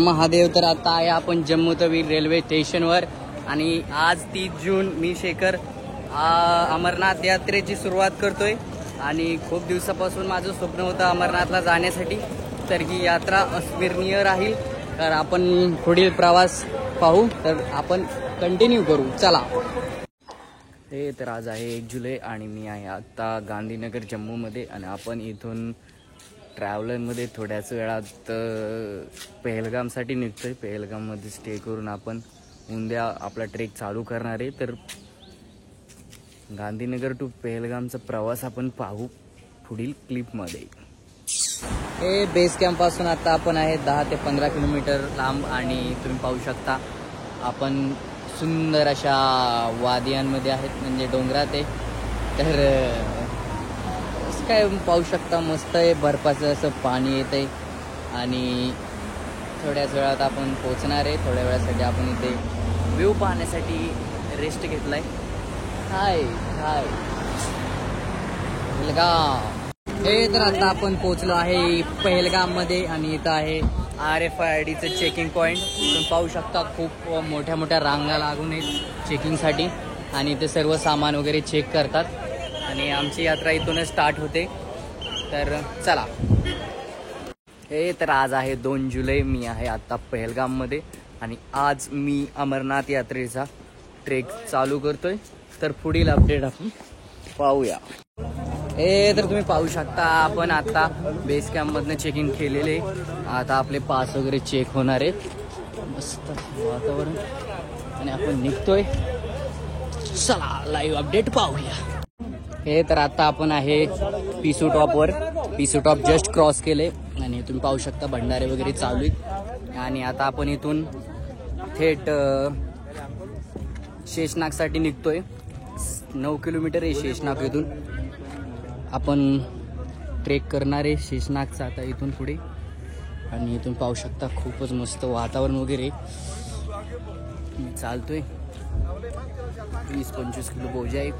महादेव. तर आता आहे आपण जम्मू तवी रेल्वे स्टेशनवर आणि आज 30 जून मी शेखर अमरनाथ यात्रेची सुरुवात करतोय आणि खूप दिवसापासून माझं स्वप्न होतं अमरनाथला जाण्यासाठी. तर ही यात्रा अविस्मरणीय राहील. तर आपण पुढील प्रवास पाहू. तर आपण कंटिन्यू करू. चला. हे तर आज आहे 1 जुलै आणि मी आहे आता गांधीनगर जम्मूमध्ये आणि आपण इथून ट्रॅव्हलरमध्ये थोड्याच वेळात पहलगामसाठी निघतोय. पहलगाममध्ये स्टे करून आपण उद्या आपला ट्रेक चालू करणार आहे. तर गांधीनगर टू पहलगामचा प्रवास आपण पाहू पुढील क्लिपमध्ये. हे बेस कॅम्पपासून आता आपण आहे 10 ते 15 किलोमीटर लांब आणि तुम्ही पाहू शकता आपण सुंदर अशा वादियांमध्ये आहेत, म्हणजे डोंगरात आहे. तर काय पाहू शकता मस्त आहे, बर्फाचं असं पाणी येत आहे आणि थोड्याच वेळात आपण पोहोचणार आहे. थोड्या वेळासाठी आपण इथे व्ह्यू पाहण्यासाठी रेस्ट घेतलाय. हाय हाय पहलगाम. हे तर आता आपण पोहोचलो आहे पहलगाममध्ये आणि इथं आहे RFIDचं चेकिंग पॉईंट. तुम्ही पाहू शकता खूप मोठ्या मोठ्या रांगा लागून आहेत चेकिंगसाठी आणि ते सर्व सामान वगैरे चेक करतात आणि आमची यात्रा इथूनच स्टार्ट होते. तर चला. हे तर आज आहे 2 जुलै. मी आहे आत्ता पहलगाममध्ये आणि आज मी अमरनाथ यात्रेचा ट्रेक चालू करतोय. तर पुढील अपडेट आपण पाहूया. हे तर तुम्ही पाहू शकता आपण आता बेस कॅम्पमधनं चेकिंग केलेले. आता आपले पास वगैरे चेक होणार आहेत. मस्त वातावरण आणि आपण निघतोय. चला लाईव्ह अपडेट पाहूया. हे तर आता आपण आहे पिसू टॉपवर. पिसू टॉप जस्ट क्रॉस केले आणि तुम्ही पाहू शकता भंडारे वगैरे चालू आहेत आणि आता आपण इथून थेट शेषनागसाठी निघतोय. 9 किलोमीटर आहे शेषनाग. इथून आपण ट्रेक करणार आहे शेषनागचा आता इथून पुढे आणि इथून पाहू शकता खूपच मस्त वातावरण वगैरे. मी चालतोय 20-25 किलो बोजा आहे,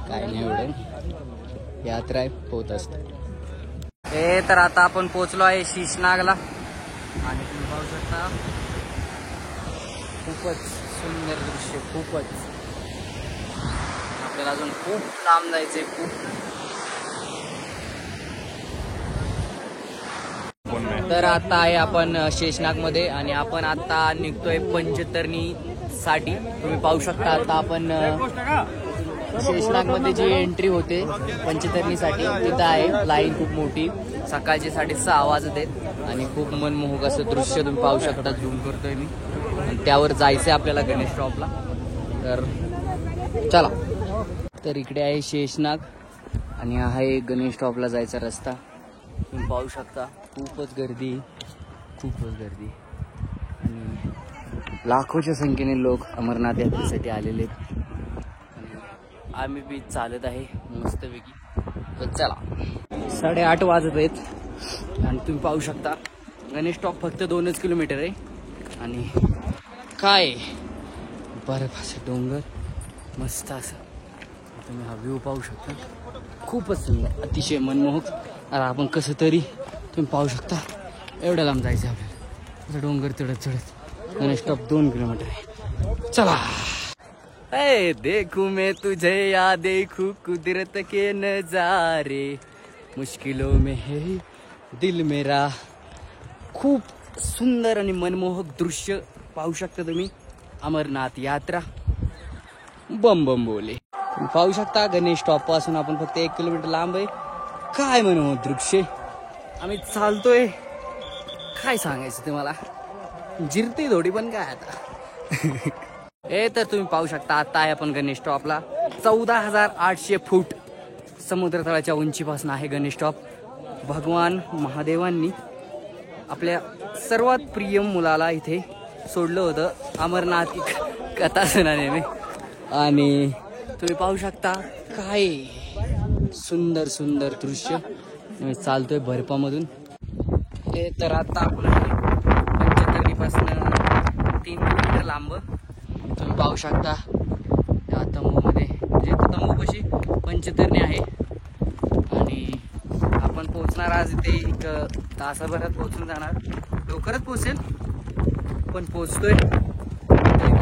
काय नाही एवढं. यात्रा आहे पोहत असतं. हे तर आता आपण पोहोचलो आहे शेषनागला आणि तुम्ही पाहू शकता खूपच सुंदर दृश्य. खूपच आपल्याला अजून खूप लांब जायचंय. खूप. तर आता आहे आपण शेषनागमध्ये आणि आपण आता निघतोय पंचतरणीसाठी. तुम्ही पाहू शकता आता आपण शेषनागमध्ये जी एंट्री होते पंचतरणीसाठी तिथं आहे लाईन खूप मोठी. सकाळचे 6:30 वाजत आहेत आणि खूप मनमोहक असं दृश्य तुम्ही पाहू शकता. झूम करतोय मी. त्यावर जायचंय आपल्याला गणेश टॉपला. तर चला. तर इकडे आहे शेषनाग आणि आहे गणेश टॉपला जायचा रस्ता. तुम्ही पाहू शकता खूपच गर्दी आणि लाखोच्या संख्येने लोक अमरनाथ यात्रेसाठी आलेले आहेत. आम्ही बी चालत आहे मस्तपैकी. तर चला. 8:30 वाजत आहेत आणि तुम्ही पाहू शकता गणेश टॉप फक्त 2 किलोमीटर आहे आणि काय बर्फाचे डोंगर मस्त असं तुम्ही हा व्ह्यू पाहू शकता. खूपच सुंदर, अतिशय मनमोहक. आता आपण कसं तरी तुम्ही पाहू शकता एवढ्या लांब जायचं आपल्याला. डोंगर चढत गणेश टॉप 2 किलोमीटर आहे. चला. ए देखू मैं तुझे या देखू कुदरत के नजारे मुश्किलों में है दिल मेरा. खूप सुंदर आणि मनमोहक दृश्य पाहू शकता तुम्ही. अमरनाथ यात्रा बम बम बोले. पाहू शकता गणेश टॉप पासून आपण फक्त 1 किलोमीटर लांब आहे. काय मनमोहक दृश्य. आम्ही चालतोय, काय सांगायचं तुम्हाला. जिरते थोडी पण काय आता. हे तर तुम्ही पाहू शकता आता आहे आपण गणेश टॉपला. 14,800 फूट समुद्रतळाच्या उंचीपासून आहे गणेश टॉप. भगवान महादेवांनी आपल्या सर्वात प्रिय मुलाला इथे सोडलं होतं अमरनाथ कथा सुनाने आणि तुम्ही पाहू शकता काय सुंदर सुंदर दृश्य. मी चालतोय बर्फामधून. हे तर आता आपण पंचतरणीपासून 3 किलोमीटर लांब. तुम्ही पाहू शकता त्या तंबूमध्ये, म्हणजे तंबूपाशी पंचतरणी आहे आणि आपण पोहोचणार आज इथे 1 तासाभरात पोहोचून जाणार. लवकरच पोहोचेल आपण पोहोचतोय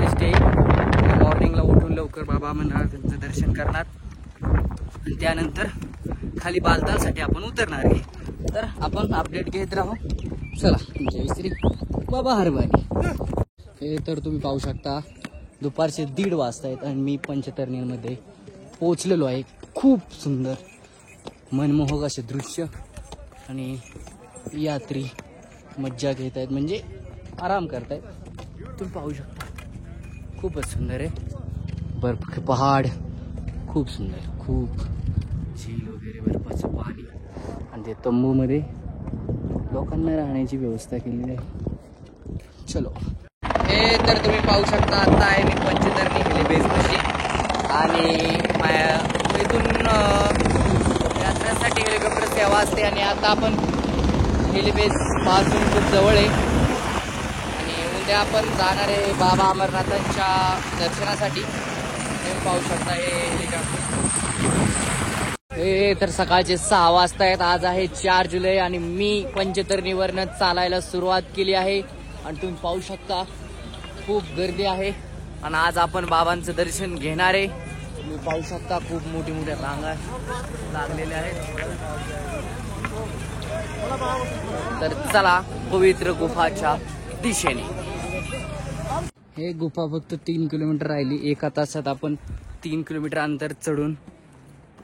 स्टे. मॉर्निंगला उठून लवकर बाबा अमरनाथांचं दर्शन करणार आणि त्यानंतर खाली बालतालसाठी आपण उतरणार आहे. तर आपण अपडेट घेत राहू. चला, जय श्री बाबा हरभानी. हे तर तुम्ही पाहू शकता दुपारचे 1:30 वाजता आहेत आणि मी पंचतरणीमध्ये पोचलेलो आहे. खूप सुंदर मनमोहक असे दृश्य आणि यात्री मज्जा घेत आहेत, म्हणजे आराम करतायत. तुम्ही पाहू शकता खूपच सुंदर आहे. बर्फ पहाड खूप सुंदर, खूप झील वगैरे, बर्फाचं पाणी आणि ते तंबूमध्ये लोकांना राहण्याची व्यवस्था केलेली आहे. चलो, हे तर तुम्ही पाहू शकता आता आहे मी पंचतरणी हेलिबेसपाशी आणि इथून यात्रेसाठी हेलिकॉप्टर सेवा असते आणि आता आपण हेलिबेस पासून खूप जवळ आहे आणि उद्या आपण जाणार आहे बाबा अमरनाथांच्या दर्शनासाठी. तुम्ही पाहू शकता हे हेलिकॉप्टर. हे तर सकाळचे 6 वाजता आहेत. आज आहे 4 जुलै आणि मी पंचतरणीवरनं चालायला सुरुवात केली आहे आणि तुम्ही पाहू शकता खूप गर्दी आहे आणि आज आपण बाबांचं दर्शन घेणार आहे. तुम्ही पाहू शकता खूप मोठ्या रांगा लागलेल्या आहेत. तर चला पवित्र गुफाच्या दिशेने. हे गुफा फक्त 3 किलोमीटर राहिली. 1 तासात आपण 3 किलोमीटर अंतर चढून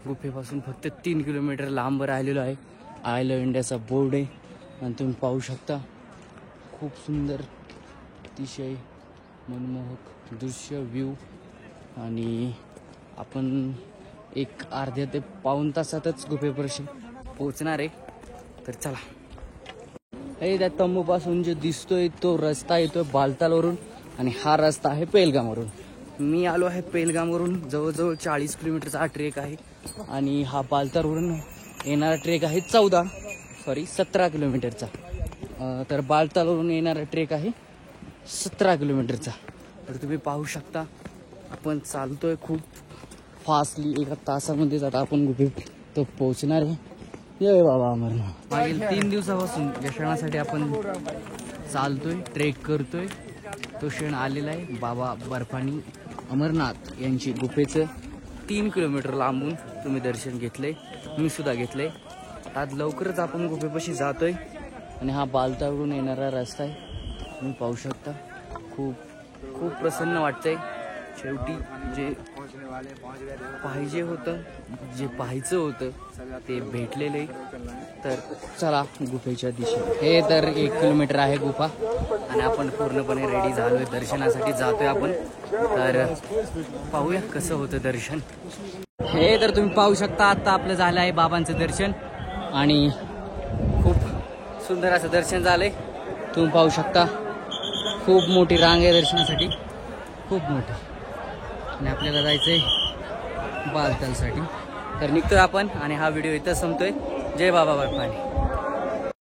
गुफेपासून फक्त 3 किलोमीटर लांब राहिलेलो आहे. आय लव्ह इंडियाचा बोर्ड आहे आणि तुम्ही पाहू शकता खूप सुंदर अतिशय मनमोहक दृश्य व्ह्यू आणि आपण एक अर्ध्या ते पाऊण तासातच गुफेपाशी पोहोचणार आहे. तर चला, हे त्या तंबूपासून जे दिसतोय तो रस्ता येतोय बालतालवरून आणि हा रस्ता आहे पेहलगामवरून. मी आलो आहे पेहलगामवरून. जवळजवळ 40 किलोमीटरचा हा ट्रेक आहे आणि हा बालतालवरून येणारा ट्रेक आहे 17 किलोमीटरचा. तर बालतालवरून येणारा ट्रेक आहे 17 किलोमीटरचा. तर तुम्ही पाहू शकता आपण चालतोय खूप फास्टली. 1 तासामध्येच आता आपण गुफेत पोहोचणार आहे. जय बाबा अमरनाथ. मागील 3 दिवसापासून या क्षणासाठी आपण चालतोय, ट्रेक करतोय. तो क्षण आलेला आहे. बाबा बर्फानी अमरनाथ यांची गुफेचं 3 किलोमीटर लांबून तुम्ही दर्शन घेतलंय, मी सुद्धा घेतलंय. आज लवकरच आपण गुफेपाशी जातोय आणि हा बालतावरून येणारा रस्ता आहे. तुम्ही पाहू शकता खूप प्रसन्न वाटतंय. शेवटी जे पाहिजे होतं, जे पाहायचं होतं ते भेटलेलं आहे. तर चला गुफेच्या दिशेने. हे तर 1 किलोमीटर आहे गुफा आणि आपण पूर्णपणे रेडी झालोय, दर्शनासाठी जातोय आपण. तर पाहूया कसं होतं दर्शन. हे तर तुम्ही पाहू शकता आता आपलं झालं आहे बाबांचं दर्शन आणि खूप सुंदर असं दर्शन झालंय. तुम्ही पाहू शकता खूप मोठी रांग आहे दर्शनासाठी, खूप मोठी. आणि आपल्याला जायचंय बालतालसाठी. तर निघतोय आपण आणि हा व्हिडिओ इथं संपतोय. जय बाबा बर्फानी.